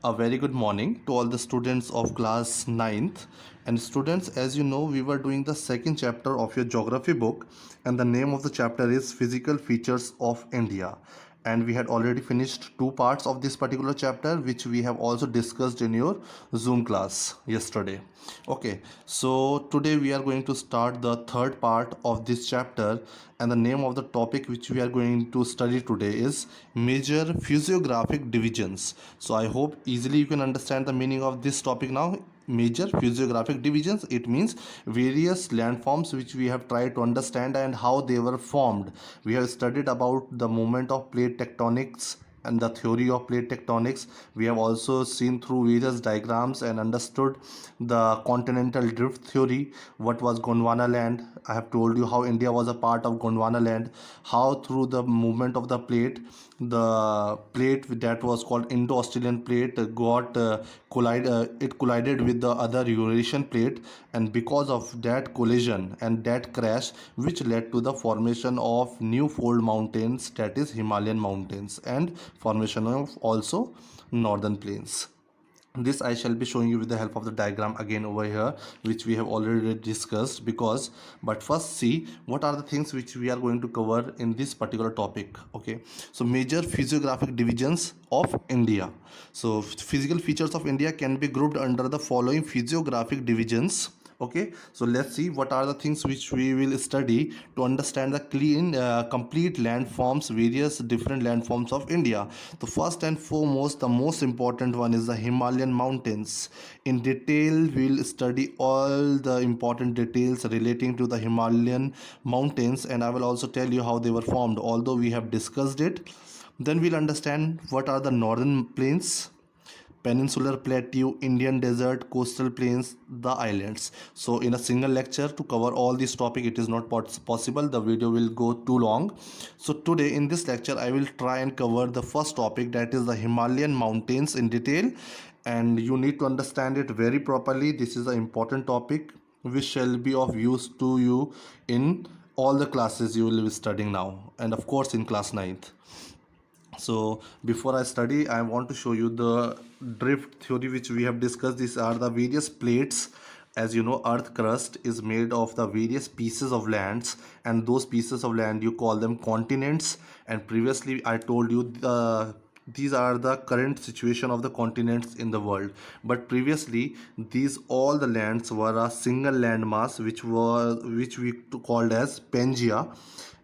A very good morning to all the students of class ninth. And students, as you know, we were doing the second chapter of your geography book, and the name of the chapter is Physical Features of India. And we had already finished two parts of this particular chapter, which we have also discussed in your Zoom class yesterday. Okay, so today we are going to start the third part of this chapter, and the name of the topic which we are going to study today is major physiographic divisions. So I hope easily you can understand the meaning of this topic now. Major physiographic divisions, it means various landforms which we have tried to understand and how they were formed. We have studied about the movement of plate tectonics and the theory of plate tectonics. We have also seen through various diagrams and understood the continental drift theory, what was Gondwana land. I have told you how India was a part of Gondwana land, how through the movement of the plate that was called Indo-Australian plate it collided with the other Eurasian plate, and because of that collision and that crash, which led to the formation of new fold mountains, that is Himalayan mountains, and formation of also northern plains. This I shall be showing you with the help of the diagram again over here, which we have already discussed. But first see what are the things which we are going to cover in this particular topic. Okay, so major physiographic divisions of India. So physical features of India can be grouped under the following physiographic divisions. Okay, so let's see what are the things which we will study to understand the complete landforms, various different landforms of India. The first and foremost, the most important one is the Himalayan mountains. In detail, we'll study all the important details relating to the Himalayan mountains, and I will also tell you how they were formed, although we have discussed it. Then we'll understand what are the northern plains, peninsular plateau, Indian desert, coastal plains, the islands. So in a single lecture to cover all this topic, it is not possible. The video will go too long. So today in this lecture, I will try and cover the first topic, that is the Himalayan mountains in detail. And you need to understand it very properly. This is an important topic which shall be of use to you in all the classes you will be studying now, and of course in class ninth. So before I study, I want to show you the drift theory which we have discussed. These are the various plates. As you know, earth crust is made of the various pieces of lands, and those pieces of land you call them continents. And previously I told you these are the current situation of the continents in the world, but previously these all the lands were a single landmass which we called as Pangaea.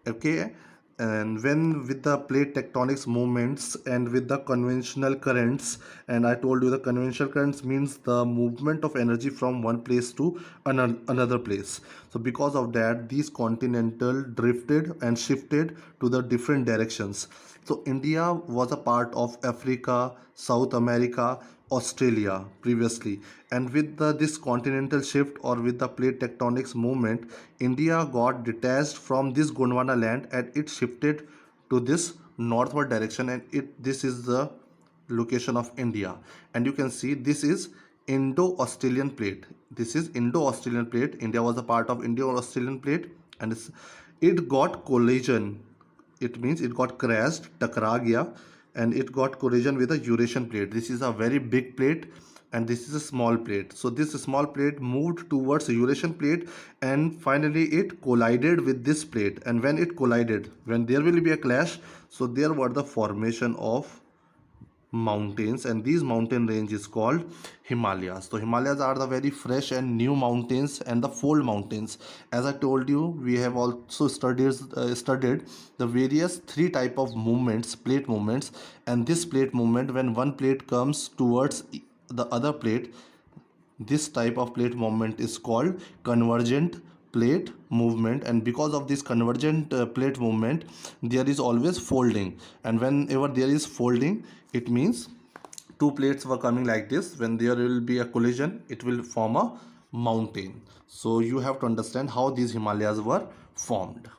Okay, and when with the plate tectonics movements and with the conventional currents, and I told you the conventional currents means the movement of energy from one place to another place. So because of that, these continental drifted and shifted to the different directions. So India was a part of Africa, South America, Australia previously, and with this continental shift or with the plate tectonics movement, India got detached from this Gondwana land and it shifted to this northward direction, and this is the location of India. And you can see this is Indo-Australian plate. This is Indo-Australian plate. India was a part of Indo-Australian plate, and it got collision. It means it got crashed, टकरा गया, and it got collision with a Eurasian plate. This is a very big plate and this is a small plate. So this small plate moved towards a Eurasian plate, and finally it collided with this plate. And when it collided, when there will be a clash, so there were the formation of mountains, and these mountain range is called Himalayas. So Himalayas are the very fresh and new mountains and the fold mountains. As I told you, we have also studied the various three type of movements, plate movements. And this plate movement, when one plate comes towards the other plate, this type of plate movement is called convergent plate movement. And because of this convergent plate movement, there is always folding, and whenever there is folding, it means two plates were coming like this. When there will be a collision, it will form a mountain. So you have to understand how these Himalayas were formed.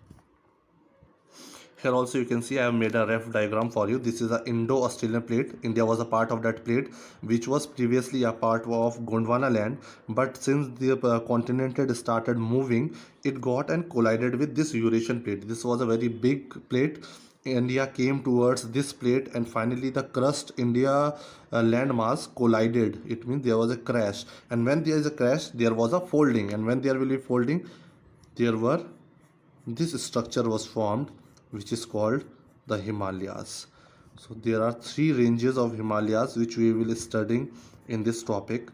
Here also you can see I have made a ref diagram for you. This is a Indo-Australian plate. India was a part of that plate, which was previously a part of Gondwana land. But since the continent had started moving, it got and collided with this Eurasian plate. This was a very big plate, India came towards this plate, and finally the crust India landmass collided. It means there was a crash, and when there is a crash, there was a folding, and when there will be folding, there were this structure was formed, which is called the Himalayas. So there are three ranges of Himalayas which we will studying in this topic.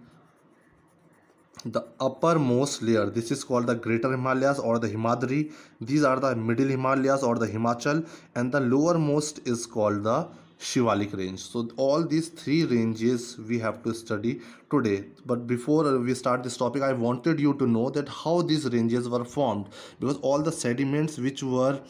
The uppermost layer, this is called the Greater Himalayas or the Himadri. These are the Middle Himalayas or the Himachal, and the lowermost is called the Shivalik range. So all these three ranges we have to study today. But before we start this topic, I wanted you to know that how these ranges were formed, because all the sediments which were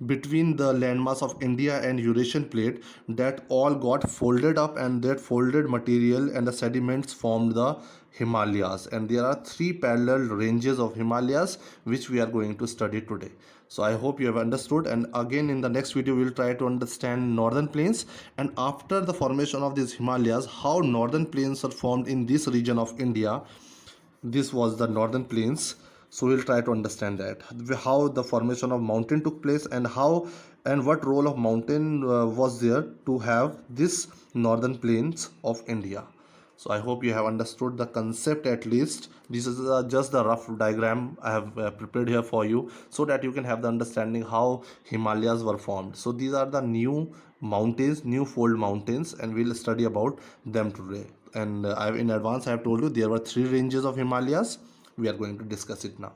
between the landmass of India and Eurasian plate, that all got folded up, and that folded material and the sediments formed the Himalayas. And there are three parallel ranges of Himalayas which we are going to study today. So I hope you have understood, and again in the next video we will try to understand northern plains, and after the formation of these Himalayas, how northern plains are formed in this region of India. This was the northern plains. So we'll try to understand that how the formation of mountain took place, and how and what role of mountain was there to have this northern plains of India. So I hope you have understood the concept at least. This is just the rough diagram I have prepared here for you, so that you can have the understanding how Himalayas were formed. So these are the new mountains, new fold mountains, and we'll study about them today. And in advance I have told you there were three ranges of Himalayas. We are going to discuss it now.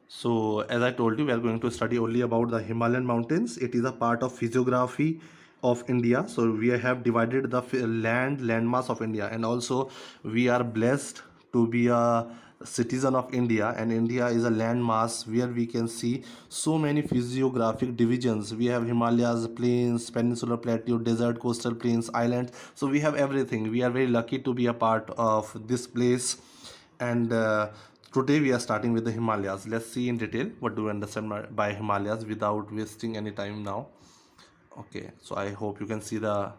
So as I told you, we are going to study only about the Himalayan mountains. It is a part of physiography of India. So we have divided the landmass of India, and also we are blessed to be a citizen of India, and India is a landmass where we can see so many physiographic divisions. We have Himalayas, plains, peninsular plateau, desert, coastal plains, islands. So we have everything. We are very lucky to be a part of this place. And today we are starting with the Himalayas. Let's see in detail what do we understand by Himalayas without wasting any time now. Okay, so I hope you can see the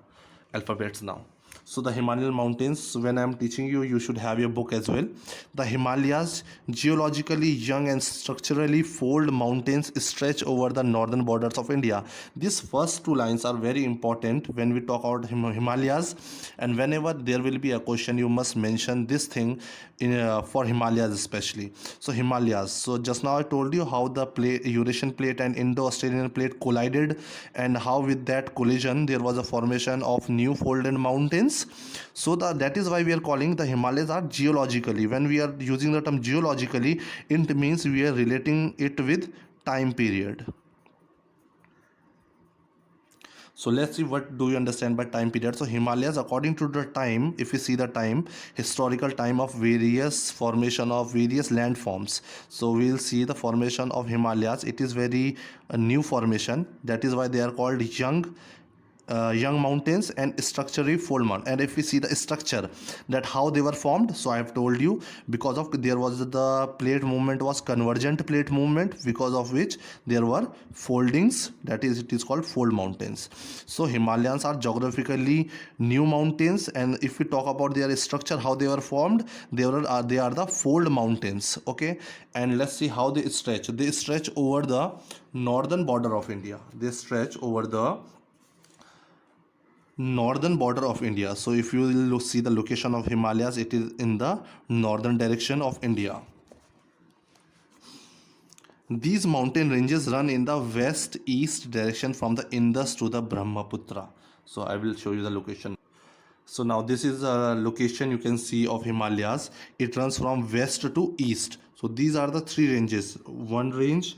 alphabets now. So the Himalayan mountains, when I am teaching you, you should have your book as well. The Himalayas, geologically young and structurally fold mountains, stretch over the northern borders of India. These first two lines are very important when we talk about Himalayas, and whenever there will be a question, you must mention this thing for Himalayas especially. So Himalayas. So just now I told you how the Eurasian plate and Indo-Australian plate collided, and how with that collision there was a formation of new folded mountains. So that is why we are calling the Himalayas are geologically. When we are using the term geologically, it means we are relating it with time period. So let's see what do you understand by time period. So Himalayas, according to the time, if you see the time, historical time of various formation of various landforms. So we'll see the formation of Himalayas. It is very new formation. That is why they are called young mountains and structurally fold mountain. And if we see the structure, that how they were formed, so I have told you, because of there was the plate movement was convergent plate movement, because of which there were foldings, that is it is called fold mountains. So Himalayas are geographically new mountains, and if we talk about their structure, how they were formed, they are the fold mountains. Okay, and let's see how they stretch over the northern border of India. They stretch over the northern border of India. So if you will see the location of Himalayas, it is in the northern direction of India. These mountain ranges run in the west-east direction from the Indus to the Brahmaputra. So I will show you the location. So now this is a location you can see of Himalayas. It runs from west to east. So these are the three ranges: one range,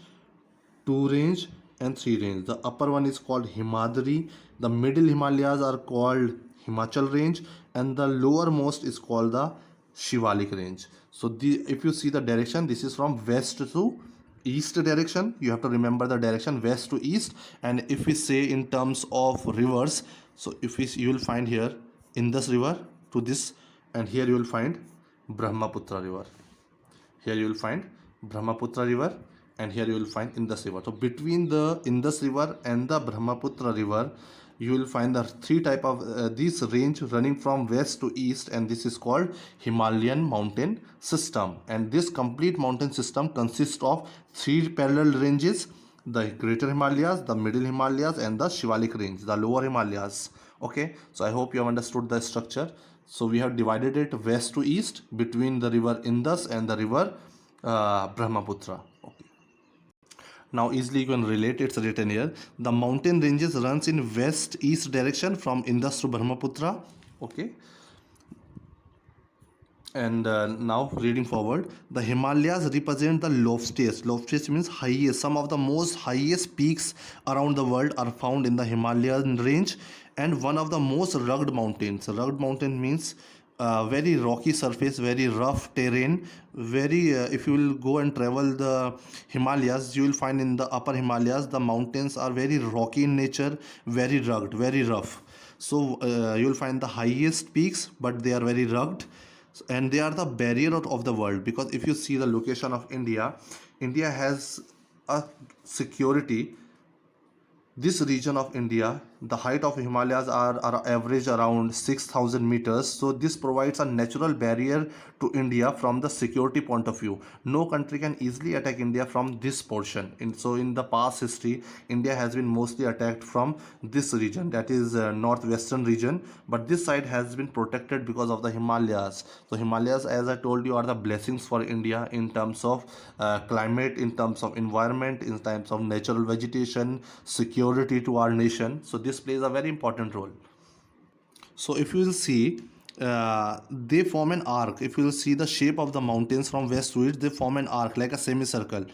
two range, and three range. The upper one is called Himadri, the middle Himalayas are called Himachal range, and the lowermost is called the Shivalik range. So if you see the direction, this is from west to east direction. You have to remember the direction west to east. And if we say in terms of rivers, so you will find here Indus river to this, and here you will find Brahmaputra river. Here you will find Brahmaputra river, and here you will find Indus River. So between the Indus River and the Brahmaputra River, you will find the three type of this range running from west to east, and this is called Himalayan mountain system. And this complete mountain system consists of three parallel ranges: the Greater Himalayas, the Middle Himalayas, and the Shivalik range, the Lower Himalayas. Okay, so I hope you have understood the structure. So we have divided it west to east between the river Indus and the river Brahmaputra. Okay. Now easily you can relate, it's written here. The mountain ranges runs in west east direction from Indus to Brahmaputra. Okay. And now reading forward, the Himalayas represent the loftiest. Loftiest means highest. Some of the most highest peaks around the world are found in the Himalayan range, and one of the most rugged mountains. Rugged mountain means very rocky surface, very rough terrain, very if you will go and travel the Himalayas, you will find in the upper Himalayas the mountains are very rocky in nature, very rugged, very rough. So you will find the highest peaks, but they are very rugged, and they are the barrier of the world. Because if you see the location of India has a security. This region of India, the height of Himalayas are average around 6,000 meters. So this provides a natural barrier to India from the security point of view. No country can easily attack India from this portion. So in the past history, India has been mostly attacked from this region, that is northwestern region. But this side has been protected because of the Himalayas. So Himalayas, as I told you, are the blessings for India in terms of climate, in terms of environment, in terms of natural vegetation, security to our nation. So this plays a very important role. So if you will see, they form an arc. If you will see the shape of the mountains from west to east, they form an arc like a semicircle.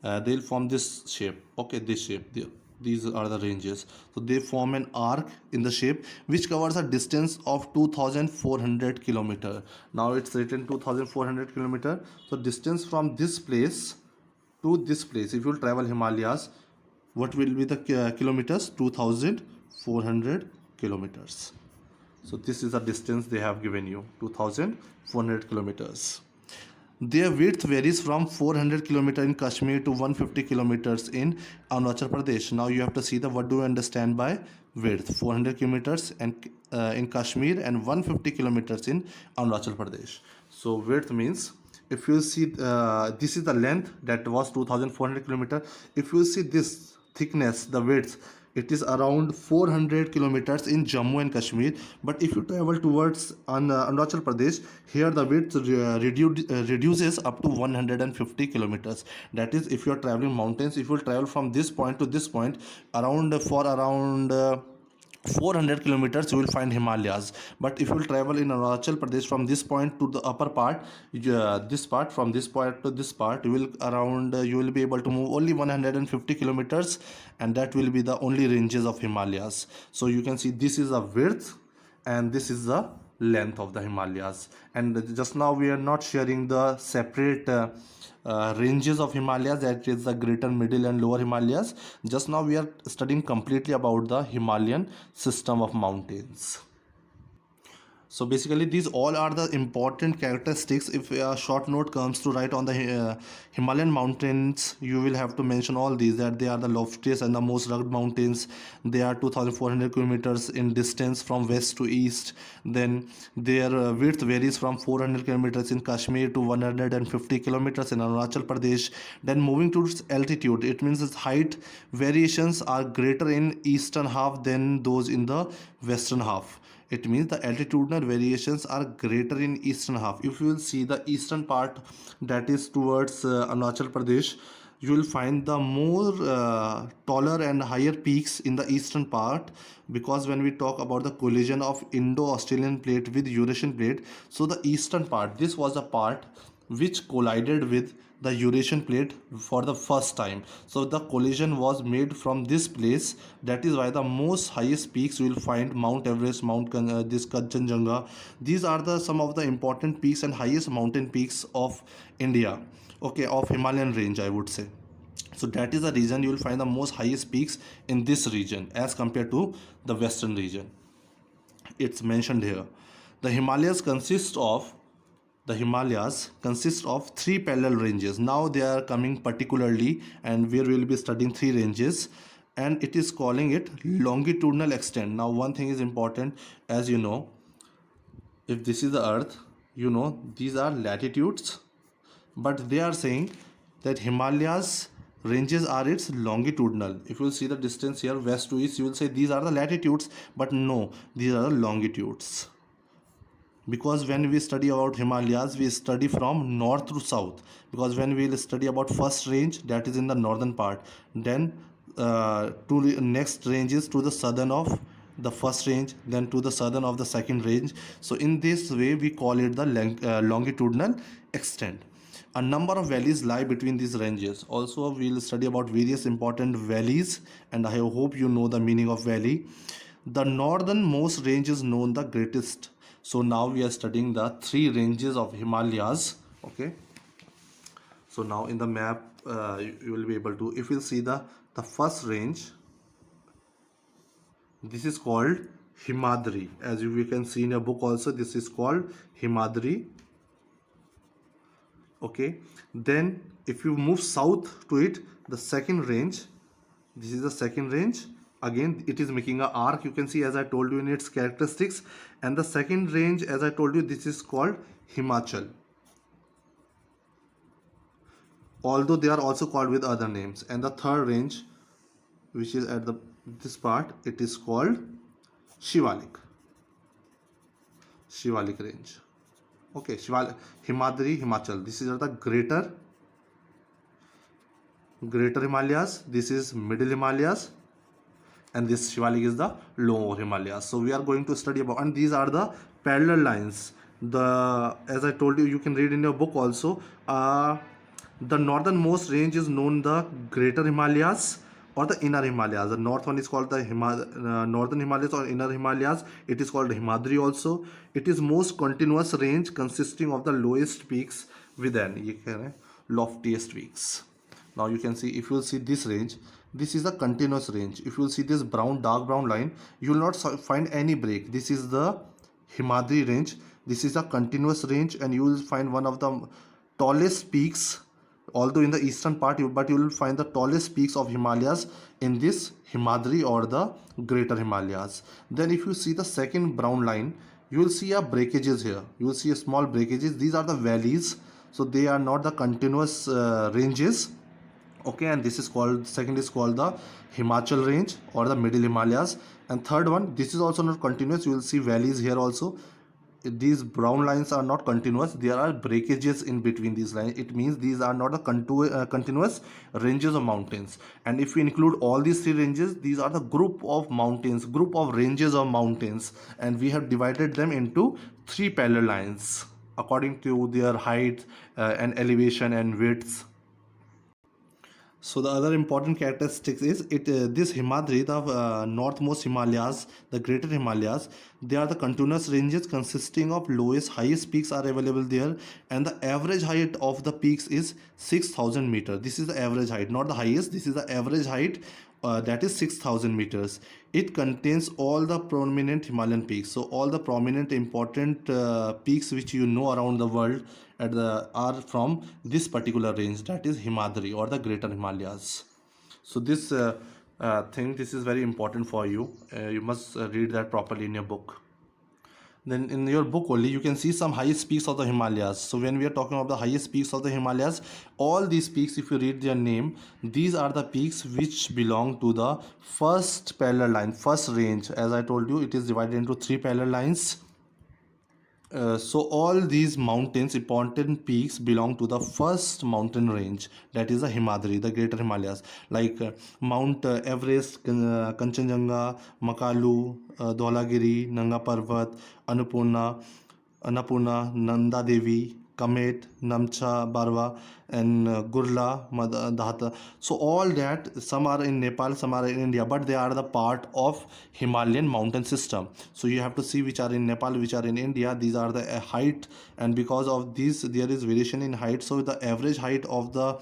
They'll form this shape. Okay, this shape. These are the ranges. So they form an arc in the shape which covers a distance of 2,400 kilometer. Now it's written 2,400 kilometer. So distance from this place to this place, if you will travel Himalayas, what will be the kilometers? 2,400 kilometers. So this is the distance they have given you, 2,400 kilometers. Their width varies from 400 kilometers in Kashmir to 150 kilometers in Arunachal Pradesh. Now you have to see the what do you understand by width. 400 kilometers and in Kashmir and 150 kilometers in Arunachal Pradesh. So width means, if you see this is the length that was 2,400 kilometers. If you see this thickness, the width, it is around 400 kilometers in Jammu and Kashmir. But if you travel towards Arunachal Pradesh, here the width reduces up to 150 kilometers. That is, if you are traveling mountains, if you travel from this point to this point, around 400 kilometers, you will find Himalayas. But if you will travel in Arunachal Pradesh from this point to the upper part, this part, from this part to this part, you will be able to move only 150 kilometers, and that will be the only ranges of Himalayas. So you can see this is the width and this is the length of the Himalayas. And just now we are not sharing the separate ranges of Himalayas, that is the greater, middle and lower Himalayas. Just now we are studying completely about the Himalayan system of mountains. So basically these all are the important characteristics. If a short note comes to write on the Himalayan mountains, you will have to mention all these, that they are the loftiest and the most rugged mountains. They are 2,400 kilometers in distance from west to east. Then their width varies from 400 kilometers in Kashmir to 150 kilometers in Arunachal Pradesh. Then moving to its altitude, it means its height variations are greater in eastern half than those in the western half. It means the altitudinal variations are greater in eastern half. If you will see the eastern part, that is towards Arunachal Pradesh, you will find the more taller and higher peaks in the eastern part. Because when we talk about the collision of Indo-Australian plate with Eurasian plate, so the eastern part, this was a part which collided with the Eurasian plate for the first time. So the collision was made from this place. That is why the most highest peaks you will find Mount Everest, this Kanchenjunga. These are the some of the important peaks and highest mountain peaks of India. Okay, of Himalayan range, I would say. So that is the reason you will find the most highest peaks in this region as compared to the western region. It's mentioned here. The Himalayas consist of the Himalayas consist of three parallel ranges. Now they are coming particularly, and we will be studying three ranges, and it is calling it longitudinal extent. Now one thing is important, as you know, if this is the earth, you know these are latitudes, but they are saying that Himalayas ranges are its longitudinal. If you will see the distance here west to east, you will say these are the latitudes, but no, these are the longitudes. Because when we study about Himalayas, we study from north to south. Because when we will study about first range, that is in the northern part, then to the next range is to the southern of the first range, then to the southern of the second range. So in this way we call it the longitudinal extent. A number of valleys lie between these ranges. Also we will study about various important valleys, and I hope you know the meaning of valley. The northernmost range is known the greatest. So now we are studying the three ranges of Himalayas. Okay, so now in the map you will be able to, if you see the first range, this is called Himadri. As you can see in your book also, this is called Himadri. Okay, then if you move south to it, the second range, this is the second range. Again it is making a arc, you can see, as I told you in its characteristics. And the second range, as I told you, this is called Himachal, although they are also called with other names. And the third range, which is at this part, it is called Shivalik range. Okay, Himadri, Himachal, this is the greater Himalayas, this is middle Himalayas, and this Shivalik is the lower Himalayas. So we are going to study about, and these are the parallel lines. As I told you, you can read in your book also, the northernmost range is known the greater Himalayas or the inner Himalayas. The north one is called the northern Himalayas or inner Himalayas. It is called Himadri also. It is most continuous range consisting of the lowest peaks within loftiest peaks. Now you can see, if you will see this range, this is a continuous range. If you will see this dark brown line, you will not find any break. This is the Himadri range. This is a continuous range, and you will find one of the tallest peaks, although in the eastern part, but you will find the tallest peaks of Himalayas in this Himadri or the greater Himalayas. Then if you see the second brown line, you will see a breakages here. You will see a small breakages. These are the valleys, so they are not the continuous ranges. Okay, and this is called, second is called the Himachal range or the middle Himalayas. And third one, this is also not continuous. You will see valleys here also. These brown lines are not continuous, there are breakages in between these lines. It means these are not a continuous ranges of mountains. And if we include all these three ranges, these are the group of ranges of mountains, and we have divided them into three parallel lines according to their height and elevation and widths. So the other important characteristics is this Himadri, the northmost Himalayas, the greater Himalayas, they are the continuous ranges consisting of highest peaks are available there, and the average height of the peaks is 6,000 meters. This is the average height, not the highest. This is the average height, that is 6,000 meters. It contains all the prominent Himalayan peaks. So all the prominent important peaks which you know around the world are from this particular range, that is Himadri or the greater Himalayas. So this this is very important for you. You must read that properly in your book. Then in your book only you can see some highest peaks of the Himalayas. So when we are talking about the highest peaks of the Himalayas, all these peaks, if you read their name, these are the peaks which belong to the first parallel line, first range. As I told you, it is divided into three parallel lines. So all these mountains, important peaks, belong to the first mountain range, that is the Himadri, the greater Himalayas, like Mount Everest, Kanchenjunga, Makalu, Dholagiri, Nanga Parvat, Annapurna, Nanda Devi, Kamet, Namcha, Barwa, and Gurla, Dhata. So all that, some are in Nepal, some are in India, but they are the part of Himalayan mountain system. So you have to see which are in Nepal, which are in India. These are the height, and because of this, there is variation in height. So the average height of the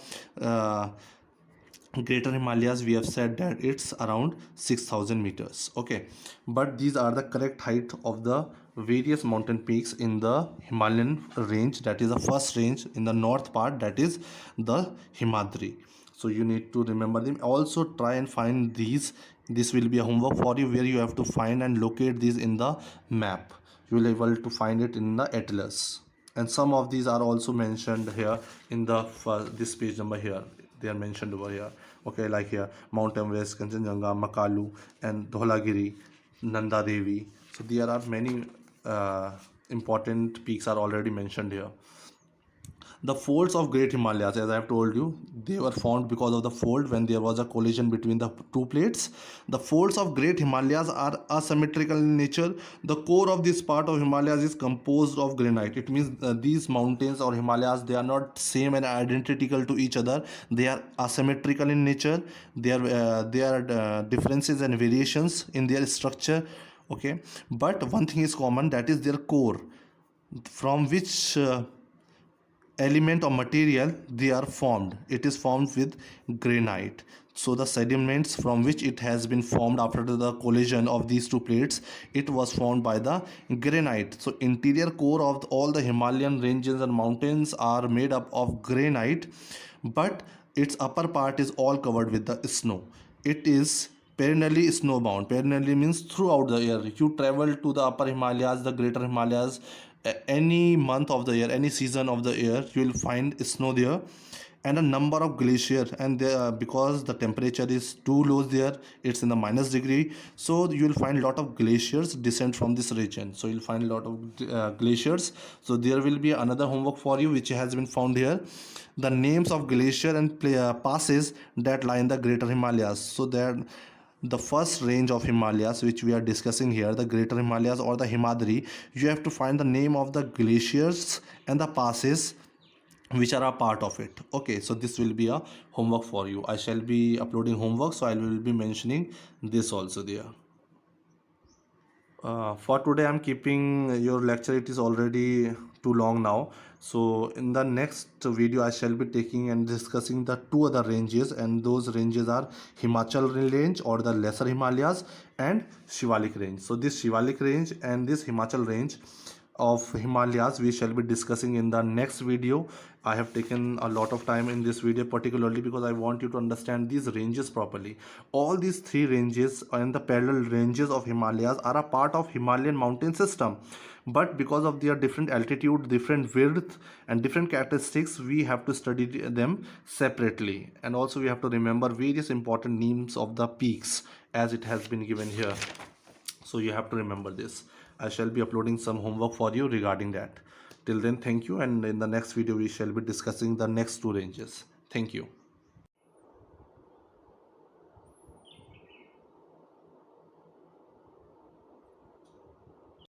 Greater Himalayas, we have said that it's around 6,000 meters. Okay, but these are the correct height of the various mountain peaks in the Himalayan range. That is the first range in the north part, that is the Himadri. So you need to remember them. Also try and find these. This will be a homework for you, where you have to find and locate these in the map. You will be able to find it in the atlas, and some of these are also mentioned here in the this page number here. They are mentioned over here. Okay, like here Mount Everest, Kanchenjunga, Makalu, and Dholagiri, Nanda Devi. So there are many important peaks are already mentioned here. The folds of Great Himalayas, as I have told you, they were formed because of the fold when there was a collision between the two plates. The folds of Great Himalayas are asymmetrical in nature. The core of this part of Himalayas is composed of granite. It means these mountains or Himalayas, they are not same and identical to each other. They are asymmetrical in nature. There are differences and variations in their structure. Okay, but one thing is common, that is their core, from which element or material they are formed. It is formed with granite. So the sediments from which it has been formed after the collision of these two plates, it was formed by the granite. So interior core of all the Himalayan ranges and mountains are made up of granite, but its upper part is all covered with the snow. It is perennially snowbound. Perennially means throughout the year. You travel to the upper Himalayas, the greater Himalayas, any month of the year, any season of the year, you will find snow there, and a number of glaciers. And because the temperature is too low there, it's in the minus degree, so you will find a lot of glaciers descend from this region. So you'll find a lot of glaciers. So there will be another homework for you which has been found here: the names of glacier and passes that lie in the greater Himalayas. So that the first range of Himalayas which we are discussing here, the greater Himalayas or the Himadri, you have to find the name of the glaciers and the passes which are a part of it. Okay, so this will be a homework for you. I shall be uploading homework, so I will be mentioning this also there. For today I'm keeping your lecture, it is already too long now. So in the next video I shall be taking and discussing the two other ranges, and those ranges are Himachal range or the lesser Himalayas and Shivalik range. So this Shivalik range and this Himachal range of Himalayas we shall be discussing in the next video. I have taken a lot of time in this video particularly because I want you to understand these ranges properly. All these three ranges and the parallel ranges of Himalayas are a part of Himalayan mountain system, but because of their different altitude, different width, and different characteristics, we have to study them separately. And also we have to remember various important names of the peaks as it has been given here. So you have to remember this. I shall be uploading some homework for you regarding that. Till then, thank you, and in the next video we shall be discussing the next two ranges. Thank you.